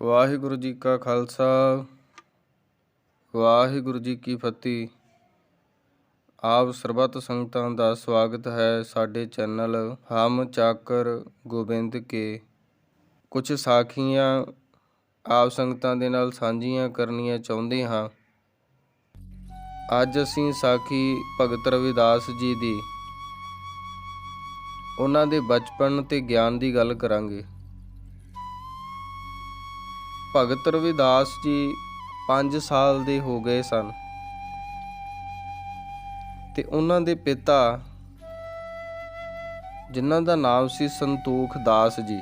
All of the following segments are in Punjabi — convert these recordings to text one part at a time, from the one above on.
ਵਾਹਿਗੁਰੂ ਜੀ ਕਾ ਖਾਲਸਾ ਵਾਹਿਗੁਰੂ ਜੀ ਕੀ ਫਤਿਹ। ਆਪ ਸਰਬੱਤ ਸੰਗਤਾਂ ਦਾ ਸਵਾਗਤ ਹੈ ਸਾਡੇ ਚੈਨਲ ਹਮ ਚਾਕਰ ਗੋਬਿੰਦ ਕੇ। ਕੁਝ ਸਾਖੀਆਂ ਆਪ ਸੰਗਤਾਂ ਦੇ ਨਾਲ ਸਾਂਝੀਆਂ ਕਰਨੀਆਂ ਚਾਹੁੰਦੇ ਹਾਂ। ਅੱਜ ਅਸੀਂ ਸਾਖੀ ਭਗਤ ਰਵਿਦਾਸ ਜੀ ਦੀ, ਉਹਨਾਂ ਦੇ ਬਚਪਨ ਤੇ ਗਿਆਨ ਦੀ ਗੱਲ ਕਰਾਂਗੇ। ਭਗਤ ਰਵਿਦਾਸ ਜੀ 5 ਸਾਲ ਦੇ ਹੋ ਗਏ ਸਨ ਤੇ ਉਹਨਾਂ ਦੇ ਪਿਤਾ, ਜਿਨ੍ਹਾਂ ਦਾ ਨਾਮ ਸੀ ਸੰਤੋਖ ਦਾਸ ਜੀ,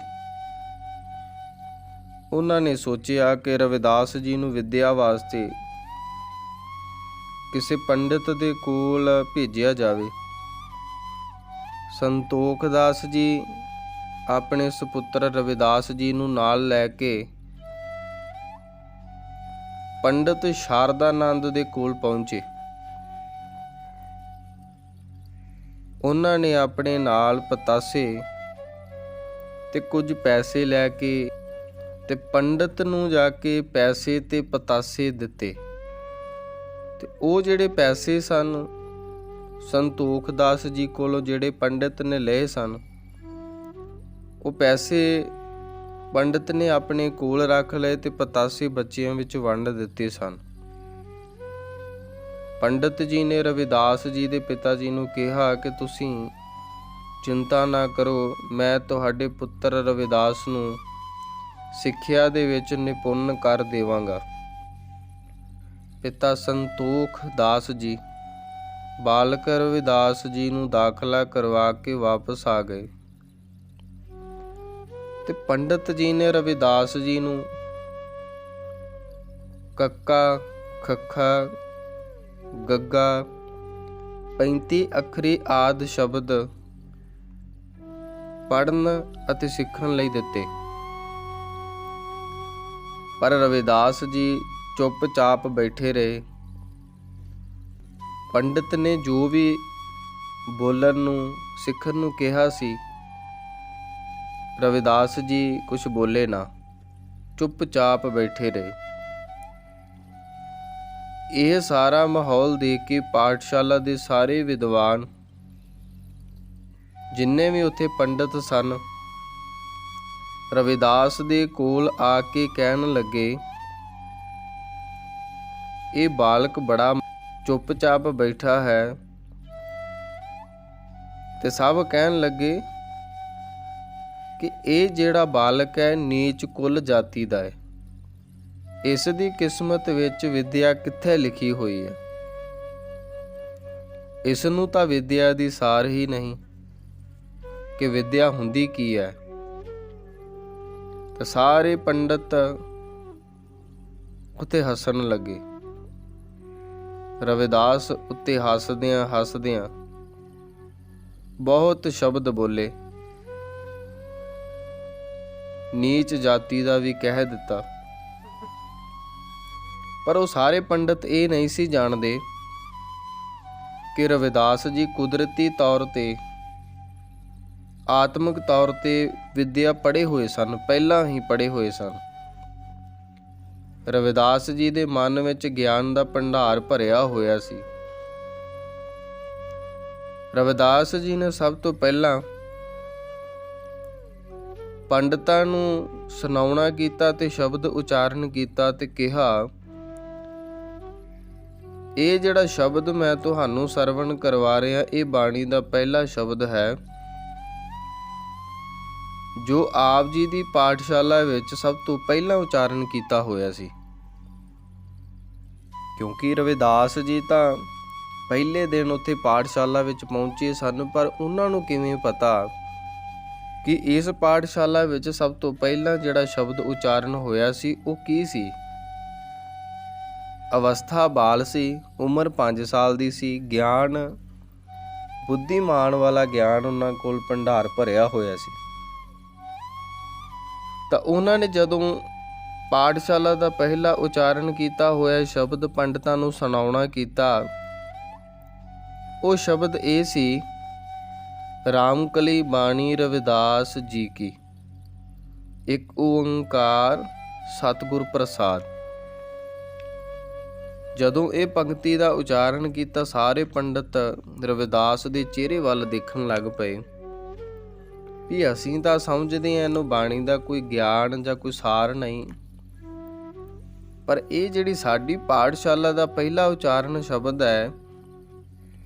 ਉਹਨਾਂ ਨੇ ਸੋਚਿਆ ਕਿ ਰਵਿਦਾਸ ਜੀ ਨੂੰ ਵਿਦਿਆ ਵਾਸਤੇ ਕਿਸੇ ਪੰਡਿਤ ਦੇ ਕੋਲ ਭੇਜਿਆ ਜਾਵੇ। ਸੰਤੋਖ ਦਾਸ ਜੀ ਆਪਣੇ ਸੁਪੁੱਤਰ ਰਵਿਦਾਸ ਜੀ ਨੂੰ ਨਾਲ ਲੈ ਕੇ ਪੰਡਿਤ ਸ਼ਾਰਦਾਨੰਦ ਦੇ ਕੋਲ ਪਹੁੰਚੇ। ਉਹਨਾਂ ਨੇ ਆਪਣੇ ਨਾਲ ਪਤਾਸੇ ਤੇ ਕੁਝ ਪੈਸੇ ਲੈ ਕੇ ਤੇ ਪੰਡਿਤ ਨੂੰ ਜਾ ਕੇ ਪੈਸੇ ਤੇ ਪਤਾਸੇ ਦਿੱਤੇ। ਤੇ ਉਹ ਜਿਹੜੇ ਪੈਸੇ ਸਨ ਸੰਤੋਖ ਦਾਸ ਜੀ ਕੋਲੋਂ ਜਿਹੜੇ ਪੰਡਿਤ ਨੇ ਲਏ ਸਨ, ਉਹ ਪੈਸੇ ਪੰਡਿਤ ਨੇ ਆਪਣੇ ਕੋਲ ਰੱਖ ਲਏ ਤੇ ਪਤਾਸੇ ਬੱਚਿਆਂ ਵਿੱਚ ਵੰਡ ਦਿੱਤੇ ਸਨ। ਪੰਡਿਤ ਜੀ ਨੇ ਰਵਿਦਾਸ ਜੀ ਦੇ ਪਿਤਾ ਜੀ ਨੂੰ ਕਿਹਾ ਕਿ ਤੁਸੀਂ ਚਿੰਤਾ ਨਾ ਕਰੋ, ਮੈਂ ਤੁਹਾਡੇ ਪੁੱਤਰ ਰਵਿਦਾਸ ਨੂੰ ਸਿੱਖਿਆ ਦੇ ਵਿੱਚ ਨਿਪੁੰਨ ਕਰ ਦੇਵਾਂਗਾ। ਪਿਤਾ ਸੰਤੋਖ ਦਾਸ ਜੀ ਬਾਲਕ ਰਵਿਦਾਸ ਜੀ ਨੂੰ ਦਾਖਲਾ ਕਰਵਾ ਕੇ ਵਾਪਸ ਆ ਗਏ ਤੇ ਪੰਡਿਤ ਜੀ ਨੇ ਰਵਿਦਾਸ ਜੀ ਨੂੰ ਕੱਕਾ, ਖੱਖਾ, ਗੱਗਾ 35 ਅੱਖਰੀ ਆਦਿ ਸ਼ਬਦ ਪੜ੍ਹਨ ਅਤੇ ਸਿੱਖਣ ਲਈ ਦਿੱਤੇ। ਪਰ ਰਵਿਦਾਸ ਜੀ ਚੁੱਪਚਾਪ ਬੈਠੇ ਰਹੇ। ਪੰਡਿਤ ਨੇ ਜੋ ਵੀ ਬੋਲਣ ਨੂੰ, ਸਿੱਖਣ ਨੂੰ ਕਿਹਾ ਸੀ, ਰਵਿਦਾਸ ਜੀ ਕੁਝ ਬੋਲੇ ਨਾ, ਚੁੱਪਚਾਪ ਬੈਠੇ ਰਹੇ। ਇਹ ਸਾਰਾ ਮਾਹੌਲ ਦੇਖ ਕੇ ਪਾਠਸ਼ਾਲਾ ਦੇ ਸਾਰੇ ਵਿਦਵਾਨ, ਜਿੰਨੇ ਵੀ ਉੱਥੇ ਪੰਡਿਤ ਸਨ, ਰਵਿਦਾਸ ਦੇ ਕੋਲ ਆ ਕੇ ਕਹਿਣ ਲੱਗੇ, ਇਹ ਬਾਲਕ ਬੜਾ ਚੁੱਪਚਾਪ ਬੈਠਾ ਹੈ। ਤੇ ਸਭ ਕਹਿਣ ਲੱਗੇ ਕਿ ਇਹ ਜਿਹੜਾ ਬਾਲਕ ਹੈ ਨੀਚ ਕੁਲ ਜਾਤੀ ਦਾ ਹੈ, ਇਸ ਦੀ ਕਿਸਮਤ ਵਿੱਚ ਵਿਦਿਆ ਕਿੱਥੇ ਲਿਖੀ ਹੋਈ ਹੈ, ਇਸ ਨੂੰ ਤਾਂ ਵਿਦਿਆ ਦੀ ਸਾਰ ਹੀ ਨਹੀਂ ਕਿ ਵਿਦਿਆ ਹੁੰਦੀ ਕੀ ਹੈ। ਤੇ ਸਾਰੇ ਪੰਡਿਤ ਉੱਤੇ ਹੱਸਣ ਲੱਗੇ। ਰਵਿਦਾਸ ਉੱਤੇ ਹੱਸਦਿਆਂ ਬਹੁਤ ਸ਼ਬਦ ਬੋਲੇ, ਨੀਚ ਜਾਤੀ ਦਾ ਵੀ ਕਹਿ ਦਿੱਤਾ। ਪਰ ਉਹ ਸਾਰੇ ਪੰਡਿਤ ਇਹ ਨਹੀਂ ਸੀ ਜਾਣਦੇ ਕਿ ਰਵਿਦਾਸ ਜੀ ਕੁਦਰਤੀ ਤੌਰ ਤੇ, ਆਤਮਿਕ ਤੌਰ ਤੇ ਵਿਦਿਆ ਪੜ੍ਹੇ ਹੋਏ ਸਨ, ਪਹਿਲਾਂ ਹੀ ਪੜ੍ਹੇ ਹੋਏ ਸਨ। ਰਵਿਦਾਸ ਜੀ ਦੇ ਮਨ ਵਿੱਚ ਗਿਆਨ ਦਾ ਭੰਡਾਰ ਭਰਿਆ ਹੋਇਆ ਸੀ। ਰਵਿਦਾਸ ਜੀ ਨੇ ਸਭ ਤੋਂ ਪਹਿਲਾਂ ਪੰਡਤਾਂ ਨੂੰ ਸੁਣਾਉਣਾ ਕੀਤਾ ਤੇ ਸ਼ਬਦ ਉਚਾਰਨ ਕੀਤਾ ਤੇ ਕਿਹਾ, ਇਹ ਜਿਹੜਾ ਸ਼ਬਦ ਮੈਂ ਤੁਹਾਨੂੰ ਸਰਵਣ ਕਰਵਾ ਰਿਹਾ, ਇਹ ਬਾਣੀ ਦਾ ਪਹਿਲਾ ਸ਼ਬਦ ਹੈ ਜੋ ਆਪ ਜੀ ਦੀ ਪਾਠਸ਼ਾਲਾ ਵਿੱਚ ਸਭ ਤੋਂ ਪਹਿਲਾਂ ਉਚਾਰਨ ਕੀਤਾ ਹੋਇਆ ਸੀ। ਕਿਉਂਕਿ ਰਵਿਦਾਸ ਜੀ ਤਾਂ ਪਹਿਲੇ ਦਿਨ ਉੱਥੇ ਪਾਠਸ਼ਾਲਾ ਵਿੱਚ ਪਹੁੰਚੇ ਸਨ, ਪਰ ਉਹਨਾਂ ਨੂੰ ਕਿਵੇਂ ਪਤਾ ਕਿ ਇਸ ਪਾਠਸ਼ਾਲਾ ਵਿੱਚ ਸਭ ਤੋਂ ਪਹਿਲਾਂ ਜਿਹੜਾ ਸ਼ਬਦ ਉਚਾਰਨ ਹੋਇਆ ਸੀ ਉਹ ਕੀ ਸੀ। ਅਵਸਥਾ ਬਾਲ ਸੀ, ਉਮਰ 5 ਸਾਲ ਦੀ ਸੀ, ਗਿਆਨ, ਬੁੱਧੀਮਾਨ ਵਾਲਾ ਗਿਆਨ ਉਹਨਾਂ ਕੋਲ ਭੰਡਾਰ ਭਰਿਆ ਹੋਇਆ ਸੀ। ਤਾਂ ਉਹਨਾਂ ਨੇ ਜਦੋਂ ਪਾਠਸ਼ਾਲਾ ਦਾ ਪਹਿਲਾ ਉਚਾਰਨ ਕੀਤਾ ਹੋਇਆ ਸ਼ਬਦ ਪੰਡਤਾਂ ਨੂੰ ਸੁਣਾਉਣਾ ਕੀਤਾ, ਉਹ ਸ਼ਬਦ ਇਹ ਸੀ, ਰਾਮਕਲੀ ਬਾਣੀ ਰਵਿਦਾਸ ਜੀ ਕੀ, ਇੱਕ ਓੰਕਾਰ ਸਤਿਗੁਰ ਪ੍ਰਸਾਦ। ਜਦੋਂ ਇਹ ਪੰਕਤੀ ਦਾ ਉਚਾਰਨ ਕੀਤਾ, ਸਾਰੇ ਪੰਡਤ ਰਵਿਦਾਸ ਦੇ ਚਿਹਰੇ ਵੱਲ ਦੇਖਣ ਲੱਗ ਪਏ ਵੀ ਅਸੀਂ ਤਾਂ ਸਮਝਦੇ ਹਾਂ ਇਹਨੂੰ ਬਾਣੀ ਦਾ ਕੋਈ ਗਿਆਨ ਜਾਂ ਕੋਈ ਸਾਰ ਨਹੀਂ, ਪਰ ਇਹ ਜਿਹੜੀ ਸਾਡੀ ਪਾਠਸ਼ਾਲਾ ਦਾ ਪਹਿਲਾ ਉਚਾਰਨ ਸ਼ਬਦ ਹੈ,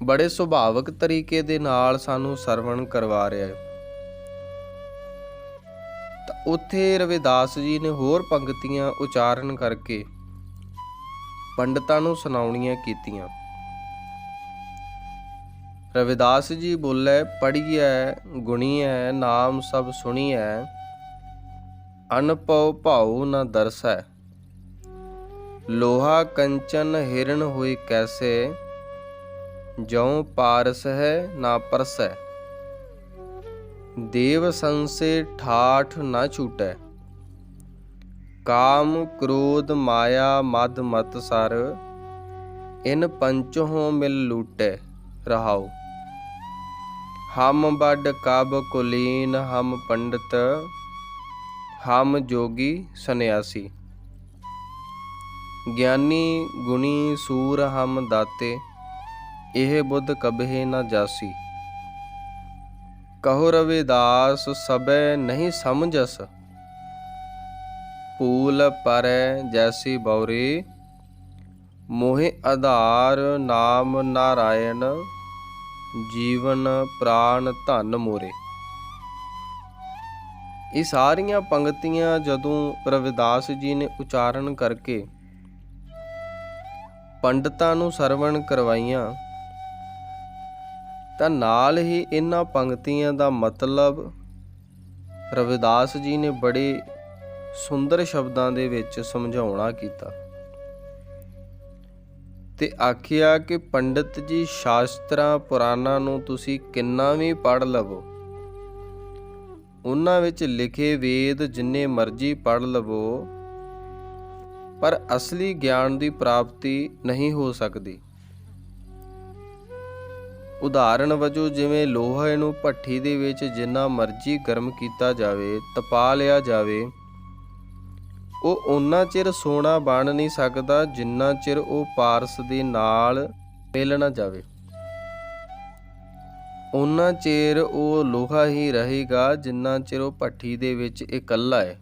ਬੜੇ ਸੁਭਾਵਿਕ ਤਰੀਕੇ ਦੇ ਨਾਲ ਸਾਨੂੰ ਸਰਵਣ ਕਰਵਾ ਰਿਹਾ ਹੈ। ਤਾਂ ਉੱਥੇ ਰਵਿਦਾਸ ਜੀ ਨੇ ਹੋਰ ਪੰਕਤੀਆਂ ਉਚਾਰਨ ਕਰਕੇ ਪੰਡਤਾਂ ਨੂੰ ਸੁਣਾਉਣੀਆਂ ਕੀਤੀਆਂ। ਰਵਿਦਾਸ ਜੀ ਬੋਲੇ, ਪੜ੍ਹੀਐ ਗੁਣੀਐ ਨਾਮ ਸਭ ਸੁਣੀਐ, ਅਨਭਉ ਭਾਉ ਨ ਦਰਸੈ, ਲੋਹਾ ਕੰਚਨ ਹਿਰਨ ਹੋਇ ਕੈਸੇ, ਜਉ ਪਾਰਸ ਹੈ ਨਾ ਪਰਸੈ, ਦੇਵ ਸੰਸੇ ਠਾਠ ਨਾ ਛੂਟੈ, ਕਾਮ ਕ੍ਰੋਧ ਮਾਇਆ ਮਦ ਮਤ ਸਰ, ਇਨ ਪੰਚੋਂ ਮਿਲ ਲੂਟੈ ਰਹਾਉ, ਹਮ ਬਡ ਕਬ ਕੁਲੀਨ ਹਮ ਪੰਡਤ, ਹਮ ਜੋਗੀ ਸੰਨਿਆਸੀ, ਗਿਆਨੀ ਗੁਣੀ ਸੂਰ ਹਮ ਦਾਤੇ, ਇਹ ਬੁੱਧ ਕਬਹਿ ਨ ਜਾਸੀ, ਕਹੋ ਰਵਿਦਾਸ ਸਬੈ ਨਹੀਂ ਸਮਝਸ, ਭੂਲ ਪਰੈ ਜੈਸੀ ਬਉਰੀ, ਮੋਹਿ ਆਧਾਰ ਨਾਮ ਨਾਰਾਇਣ, ਜੀਵਨ ਪ੍ਰਾਣ ਧਨ ਮੋਰੇ। ਇਹ ਸਾਰੀਆਂ ਪੰਕਤੀਆਂ ਜਦੋਂ ਰਵਿਦਾਸ ਜੀ ਨੇ ਉਚਾਰਨ ਕਰਕੇ ਪੰਡਤਾਂ ਨੂੰ ਸਰਵਣ ਕਰਵਾਈਆਂ, ਤਾਂ ਨਾਲ ਹੀ ਇਹਨਾਂ ਪੰਕਤੀਆਂ ਦਾ ਮਤਲਬ ਰਵਿਦਾਸ ਜੀ ਨੇ ਬੜੇ ਸੁੰਦਰ ਸ਼ਬਦਾਂ ਦੇ ਵਿੱਚ ਸਮਝਾਉਣਾ ਕੀਤਾ ਤੇ ਆਖਿਆ ਕਿ ਪੰਡਤ ਜੀ, ਸ਼ਾਸਤਰਾਂ ਪੁਰਾਣਾਂ ਨੂੰ ਤੁਸੀਂ ਕਿੰਨਾ ਵੀ ਪੜ੍ਹ ਲਵੋ, ਉਹਨਾਂ ਵਿੱਚ ਲਿਖੇ ਵੇਦ ਜਿੰਨੇ ਮਰਜ਼ੀ ਪੜ੍ਹ ਲਵੋ, ਪਰ ਅਸਲੀ ਗਿਆਨ ਦੀ ਪ੍ਰਾਪਤੀ ਨਹੀਂ ਹੋ ਸਕਦੀ। ਉਦਾਹਰਣ ਵਜੋਂ ਜਿਵੇਂ ਲੋਹੇ ਨੂੰ ਭੱਠੀ ਦੇ ਵਿੱਚ ਜਿੰਨਾ ਮਰਜ਼ੀ ਗਰਮ ਕੀਤਾ ਜਾਵੇ, ਤਪਾ ਲਿਆ ਜਾਵੇ, ਉਹ ਓਨਾ ਚਿਰ ਸੋਨਾ ਬਣ ਨਹੀਂ ਸਕਦਾ ਜਿੰਨਾ ਚਿਰ ਉਹ ਪਾਰਸ ਦੇ ਨਾਲ ਮਿਲ ਨਾ ਜਾਵੇ। ਓਨਾ ਚਿਰ ਉਹ ਲੋਹਾ ਹੀ ਰਹੇਗਾ ਜਿੰਨਾ ਚਿਰ ਉਹ ਭੱਠੀ ਦੇ ਵਿੱਚ ਇਕੱਲਾ ਹੈ।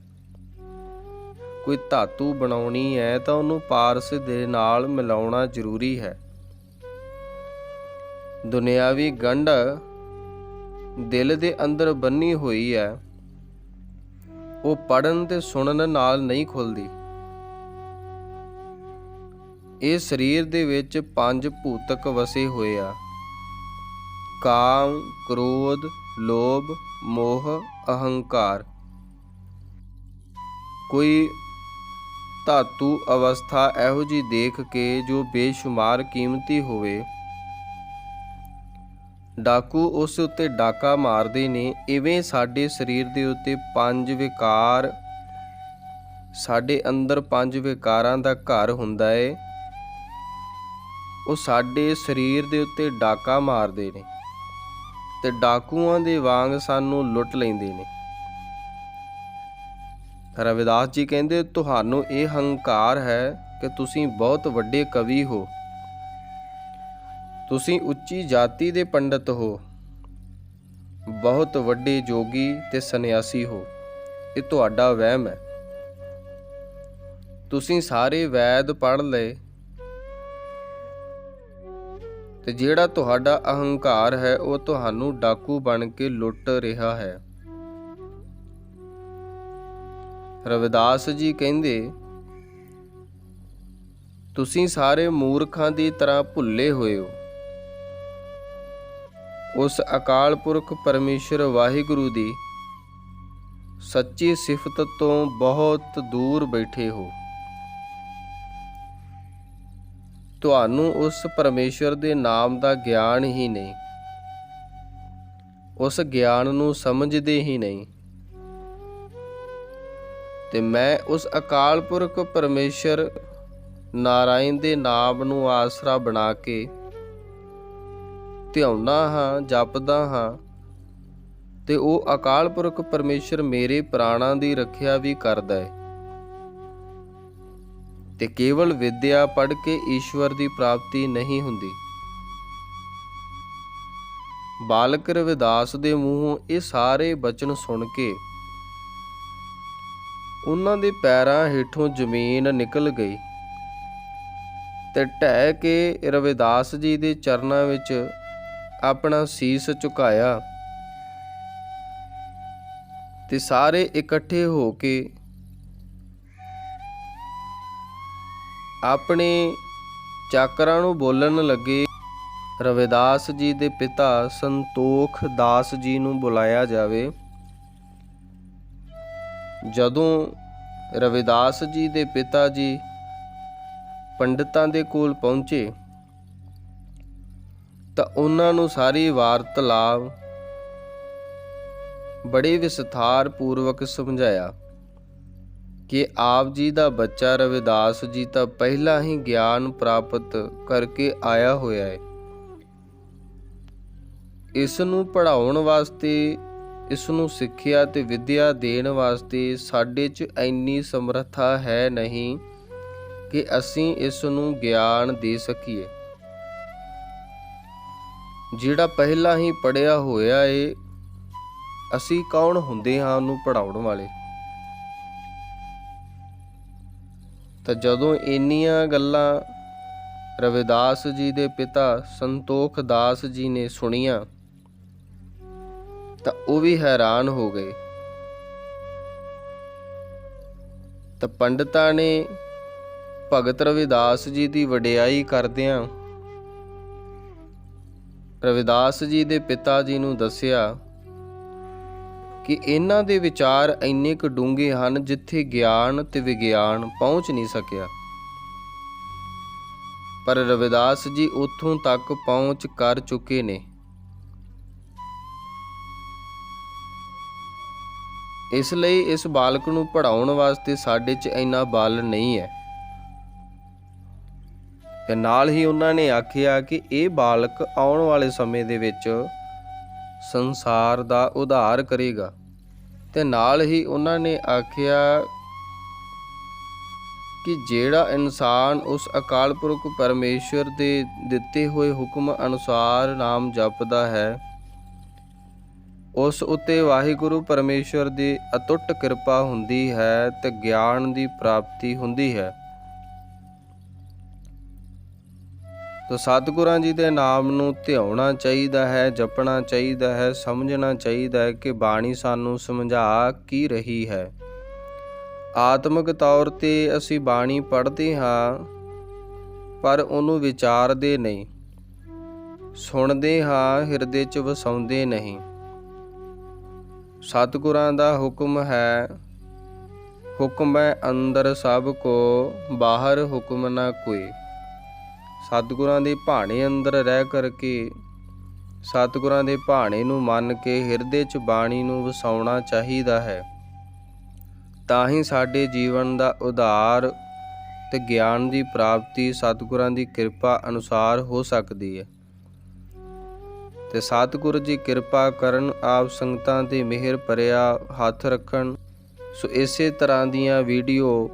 ਕੋਈ ਧਾਤੂ ਬਣਾਉਣੀ ਹੈ ਤਾਂ ਉਹਨੂੰ ਪਾਰਸ ਦੇ ਨਾਲ ਮਿਲਾਉਣਾ ਜ਼ਰੂਰੀ ਹੈ। ਦੁਨਿਆਵੀ ਗੰਢ ਦਿਲ ਦੇ ਅੰਦਰ ਬੰਨੀ ਹੋਈ ਹੈ, ਉਹ ਪੜ੍ਹਨ ਤੇ ਸੁਣਨ ਨਾਲ ਨਹੀਂ ਖੁੱਲਦੀ। ਇਹ ਸਰੀਰ ਦੇ ਵਿੱਚ 5 ਭੂਤਕ ਵਸੇ ਹੋਏ ਆ, ਕਾਮ, ਕ੍ਰੋਧ, ਲੋਭ, ਮੋਹ, ਅਹੰਕਾਰ। ਕੋਈ ਧਾਤੂ ਅਵਸਥਾ ਇਹੋ ਜਿਹੀ ਦੇਖ ਕੇ ਜੋ ਬੇਸ਼ੁਮਾਰ ਕੀਮਤੀ ਹੋਵੇ, ਡਾਕੂ ਉਸ ਉੱਤੇ ਡਾਕਾ ਮਾਰਦੇ ਨੇ। ਇਵੇਂ ਸਾਡੇ ਸਰੀਰ ਦੇ ਉੱਤੇ 5 ਵਿਕਾਰ, ਸਾਡੇ ਅੰਦਰ 5 ਵਿਕਾਰਾਂ ਦਾ ਘਰ ਹੁੰਦਾ ਏ। ਉਹ ਸਾਡੇ ਸਰੀਰ ਦੇ ਉੱਤੇ ਡਾਕਾ ਮਾਰਦੇ ਨੇ ਤੇ ਡਾਕੂਆਂ ਦੇ ਵਾਂਗ ਸਾਨੂੰ ਲੁੱਟ ਲੈਂਦੇ ਨੇ। ਰਵਿਦਾਸ ਜੀ ਕਹਿੰਦੇ, ਤੁਹਾਨੂੰ ਇਹ ਹੰਕਾਰ ਹੈ ਕਿ ਤੁਸੀਂ ਬਹੁਤ ਵੱਡੇ ਕਵੀ ਹੋ, ਤੁਸੀਂ ਉੱਚੀ ਜਾਤੀ ਦੇ ਪੰਡਤ ਹੋ, ਬਹੁਤ ਵੱਡੇ ਜੋਗੀ ਤੇ ਸੰਨਿਆਸੀ ਹੋ। ਇਹ ਤੁਹਾਡਾ ਵਹਿਮ ਹੈ। ਤੁਸੀਂ ਸਾਰੇ ਵੈਦ ਪੜ੍ਹ ਲਏ ਤੇ ਜਿਹੜਾ ਤੁਹਾਡਾ ਅਹੰਕਾਰ ਹੈ ਉਹ ਤੁਹਾਨੂੰ ਡਾਕੂ ਬਣ ਕੇ ਲੁੱਟ ਰਿਹਾ ਹੈ। ਰਵਿਦਾਸ ਜੀ ਕਹਿੰਦੇ, ਤੁਸੀਂ ਸਾਰੇ ਮੂਰਖਾਂ ਦੀ ਤਰ੍ਹਾਂ ਭੁੱਲੇ ਹੋਏ ਹੋ। ਉਸ ਅਕਾਲ ਪੁਰਖ ਪਰਮੇਸ਼ਰ ਵਾਹਿਗੁਰੂ ਦੀ ਸੱਚੀ ਸਿਫਤ ਤੋਂ ਬਹੁਤ ਦੂਰ ਬੈਠੇ ਹੋ। ਤੁਹਾਨੂੰ ਉਸ ਪਰਮੇਸ਼ਰ ਦੇ ਨਾਮ ਦਾ ਗਿਆਨ ਹੀ ਨਹੀਂ, ਉਸ ਗਿਆਨ ਨੂੰ ਸਮਝਦੇ ਹੀ ਨਹੀਂ। ਤੇ ਮੈਂ ਉਸ ਅਕਾਲ ਪੁਰਖ ਪਰਮੇਸ਼ਰ ਨਾਰਾਇਣ ਦੇ ਨਾਮ ਨੂੰ ਆਸਰਾ ਬਣਾ ਕੇ ਧਿਆਉਣਾ ਹਾਂ, ਜਪਦਾ ਹਾਂ, ਤੇ ਉਹ ਅਕਾਲ ਪੁਰਖ ਪਰਮੇਸ਼ਰ ਮੇਰੇ ਪ੍ਰਾਣਾਂ ਦੀ ਰੱਖਿਆ ਵੀ ਕਰਦਾ ਹੈ। ਤੇ ਕੇਵਲ ਵਿਦਿਆ ਪੜ੍ਹ ਕੇ ਈਸ਼ਵਰ ਦੀ ਪ੍ਰਾਪਤੀ ਨਹੀਂ ਹੁੰਦੀ। ਬਾਲਕ ਰਵਿਦਾਸ ਦੇ ਮੂੰਹੋਂ ਇਹ ਸਾਰੇ ਬਚਨ ਸੁਣ ਕੇ ਉਹਨਾਂ ਦੇ ਪੈਰਾਂ ਹੇਠੋਂ ਜ਼ਮੀਨ ਨਿਕਲ ਗਈ ਤੇ ਢਹਿ ਕੇ ਰਵਿਦਾਸ ਜੀ ਦੇ ਚਰਨਾਂ ਵਿੱਚ ਆਪਣਾ ਸੀਸ ਝੁਕਾਇਆ ਤੇ ਸਾਰੇ ਇਕੱਠੇ ਹੋ ਕੇ ਆਪਣੇ ਚਾਕਰਾਂ ਨੂੰ ਬੋਲਣ ਲੱਗੇ, ਰਵਿਦਾਸ ਜੀ ਦੇ ਪਿਤਾ ਸੰਤੋਖ ਦਾਸ ਜੀ ਨੂੰ ਬੁਲਾਇਆ ਜਾਵੇ। ਜਦੋਂ ਰਵਿਦਾਸ ਜੀ ਦੇ ਪਿਤਾ ਜੀ ਪੰਡਤਾਂ ਦੇ ਕੋਲ ਪਹੁੰਚੇ ਤਾਂ ਉਹਨਾਂ ਨੂੰ ਸਾਰੀ ਵਾਰਤਾਲਾਪ ਬੜੇ ਵਿਸਥਾਰ ਪੂਰਵਕ ਸਮਝਾਇਆ ਕਿ ਆਪ ਜੀ ਦਾ ਬੱਚਾ ਰਵਿਦਾਸ ਜੀ ਤਾਂ ਪਹਿਲਾਂ ਹੀ ਗਿਆਨ ਪ੍ਰਾਪਤ ਕਰਕੇ ਆਇਆ ਹੋਇਆ ਹੈ। ਇਸ ਨੂੰ ਪੜ੍ਹਾਉਣ ਵਾਸਤੇ, ਇਸ ਨੂੰ ਸਿੱਖਿਆ ਤੇ ਵਿਦਿਆ ਦੇਣ ਵਾਸਤੇ ਸਾਡੇ 'ਚ ਇੰਨੀ ਸਮਰੱਥਾ ਹੈ ਨਹੀਂ ਕਿ ਅਸੀਂ ਇਸ ਨੂੰ ਗਿਆਨ ਦੇ ਸਕੀਏ। ਜਿਹੜਾ ਪਹਿਲਾਂ ਹੀ ਪੜ੍ਹਿਆ ਹੋਇਆ ਏ, ਅਸੀਂ ਕੌਣ ਹੁੰਦੇ ਹਾਂ ਉਹਨੂੰ ਪੜ੍ਹਾਉਣ ਵਾਲੇ। ਤਾਂ ਜਦੋਂ ਇੰਨੀਆਂ ਗੱਲਾਂ ਰਵਿਦਾਸ ਜੀ ਦੇ ਪਿਤਾ ਸੰਤੋਖ ਦਾਸ ਜੀ ਨੇ ਸੁਣੀਆਂ ਤਾਂ ਉਹ ਵੀ ਹੈਰਾਨ ਹੋ ਗਏ। ਤਾਂ ਪੰਡਤਾਂ ਨੇ ਭਗਤ ਰਵਿਦਾਸ ਜੀ ਦੀ ਵਡਿਆਈ ਕਰਦਿਆਂ ਰਵਿਦਾਸ ਜੀ ਦੇ ਪਿਤਾ ਜੀ ਨੂੰ ਦੱਸਿਆ ਕਿ ਇਹਨਾਂ ਦੇ ਵਿਚਾਰ ਇੰਨੇ ਕੁ ਡੂੰਘੇ ਹਨ ਜਿੱਥੇ ਗਿਆਨ ਤੇ ਵਿਗਿਆਨ ਪਹੁੰਚ ਨਹੀਂ ਸਕਿਆ, ਪਰ ਰਵਿਦਾਸ ਜੀ ਉੱਥੋਂ ਤੱਕ ਪਹੁੰਚ ਕਰ ਚੁੱਕੇ ਨੇ। ਇਸ ਲਈ ਇਸ ਬਾਲਕ ਨੂੰ ਪੜ੍ਹਾਉਣ ਵਾਸਤੇ ਸਾਡੇ 'ਚ ਇੰਨਾ ਬਲ ਨਹੀਂ ਹੈ। ਤੇ ਨਾਲ ਹੀ ਉਹਨਾਂ ਨੇ ਆਖਿਆ ਕਿ ਇਹ ਬਾਲਕ ਆਉਣ ਵਾਲੇ ਸਮੇਂ ਦੇ ਵਿੱਚ ਸੰਸਾਰ ਦਾ ਉਧਾਰ ਕਰੇਗਾ। ਤੇ ਨਾਲ ਹੀ ਉਹਨਾਂ ਨੇ ਆਖਿਆ ਕਿ ਜਿਹੜਾ ਇਨਸਾਨ ਉਸ ਅਕਾਲ ਪੁਰਖ ਪਰਮੇਸ਼ਵਰ ਦੇ ਦਿੱਤੇ ਹੋਏ ਹੁਕਮ ਅਨੁਸਾਰ ਨਾਮ ਜਪਦਾ ਹੈ, ਉਸ ਉੱਤੇ ਵਾਹਿਗੁਰੂ ਪਰਮੇਸ਼ਵਰ ਦੀ ਅਟੁੱਟ ਕਿਰਪਾ ਹੁੰਦੀ ਹੈ ਤੇ ਗਿਆਨ ਦੀ ਪ੍ਰਾਪਤੀ ਹੁੰਦੀ ਹੈ। ਤੋ ਸਤਿਗੁਰਾਂ ਜੀ ਦੇ ਨਾਮ ਨੂੰ ਧਿਆਉਣਾ ਚਾਹੀਦਾ ਹੈ, ਜਪਣਾ ਚਾਹੀਦਾ ਹੈ, ਸਮਝਣਾ ਚਾਹੀਦਾ ਹੈ ਕਿ ਬਾਣੀ ਸਾਨੂੰ ਸਮਝਾ ਕੀ ਰਹੀ ਹੈ। ਆਤਮਿਕ ਤੌਰ ਤੇ ਅਸੀਂ ਬਾਣੀ ਪੜ੍ਹਦੇ ਹਾਂ ਪਰ ਉਹਨੂੰ ਵਿਚਾਰਦੇ ਨਹੀਂ, ਸੁਣਦੇ ਹਾਂ ਹਿਰਦੇ 'ਚ ਵਸਾਉਂਦੇ ਨਹੀਂ। ਸਤਿਗੁਰਾਂ ਦਾ ਹੁਕਮ ਹੈ, ਹੁਕਮ ਹੈ ਅੰਦਰ ਸਭ ਕੋ ਬਾਹਰ ਹੁਕਮ ਨਾ ਕੋਈ। ਸਤਿਗੁਰਾਂ ਦੇ ਭਾਣੇ ਅੰਦਰ ਰਹਿ ਕਰਕੇ, ਸਤਿਗੁਰਾਂ ਦੇ ਭਾਣੇ ਨੂੰ ਮੰਨ ਕੇ ਹਿਰਦੇ 'ਚ ਬਾਣੀ ਨੂੰ ਵਸਾਉਣਾ ਚਾਹੀਦਾ ਹੈ। ਤਾਂ ਹੀ ਸਾਡੇ ਜੀਵਨ ਦਾ ਉਧਾਰ ਤੇ ਗਿਆਨ ਦੀ ਪ੍ਰਾਪਤੀ ਸਤਿਗੁਰਾਂ ਦੀ ਕਿਰਪਾ ਅਨੁਸਾਰ ਹੋ ਸਕਦੀ ਹੈ। ਤੇ ਸਤਿਗੁਰੂ ਜੀ ਕਿਰਪਾ ਕਰਨ, ਆਪ ਸੰਗਤਾਂ ਤੇ ਮਿਹਰ ਭਰਿਆ ਹੱਥ ਰੱਖਣ। ਸੋ ਇਸੇ ਤਰ੍ਹਾਂ ਦੀਆਂ ਵੀਡੀਓ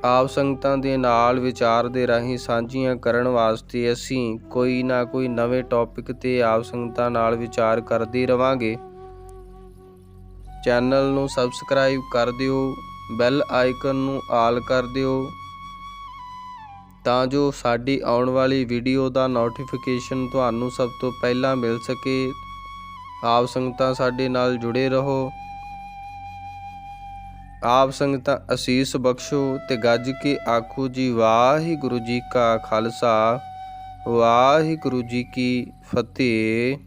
ਆਪ ਸੰਗਤਾਂ ਦੇ ਨਾਲ ਵਿਚਾਰ ਦੇ ਰਾਹੀਂ ਸਾਂਝੀਆਂ ਕਰਨ ਵਾਸਤੇ ਅਸੀਂ ਕੋਈ ਨਾ ਕੋਈ ਨਵੇਂ ਟੌਪਿਕ ਤੇ ਆਪ ਸੰਗਤਾਂ ਨਾਲ ਵਿਚਾਰ ਕਰਦੇ ਰਵਾਂਗੇ। ਚੈਨਲ ਨੂੰ ਸਬਸਕ੍ਰਾਈਬ ਕਰ ਦਿਓ, ਬੈਲ ਆਈਕਨ ਨੂੰ ਆਲ ਕਰ ਦਿਓ ਤਾਂ ਜੋ ਸਾਡੀ ਆਉਣ ਵਾਲੀ ਵੀਡੀਓ ਦਾ ਨੋਟੀਫਿਕੇਸ਼ਨ ਤੁਹਾਨੂੰ ਸਭ ਤੋਂ ਪਹਿਲਾਂ ਮਿਲ ਸਕੇ। ਆਪ ਸੰਗਤਾਂ ਸਾਡੇ ਨਾਲ ਜੁੜੇ ਰਹੋ। ਆਪ ਸੰਗਤਾਂ ਅਸੀਸ ਬਖਸ਼ੋ ਤੇ ਗੱਜ ਕੇ ਆਖੋ ਜੀ ਵਾਹਿਗੁਰੂ ਜੀ ਕਾ ਖਾਲਸਾ, ਵਾਹਿਗੁਰੂ ਜੀ ਕੀ ਫਤਿਹ।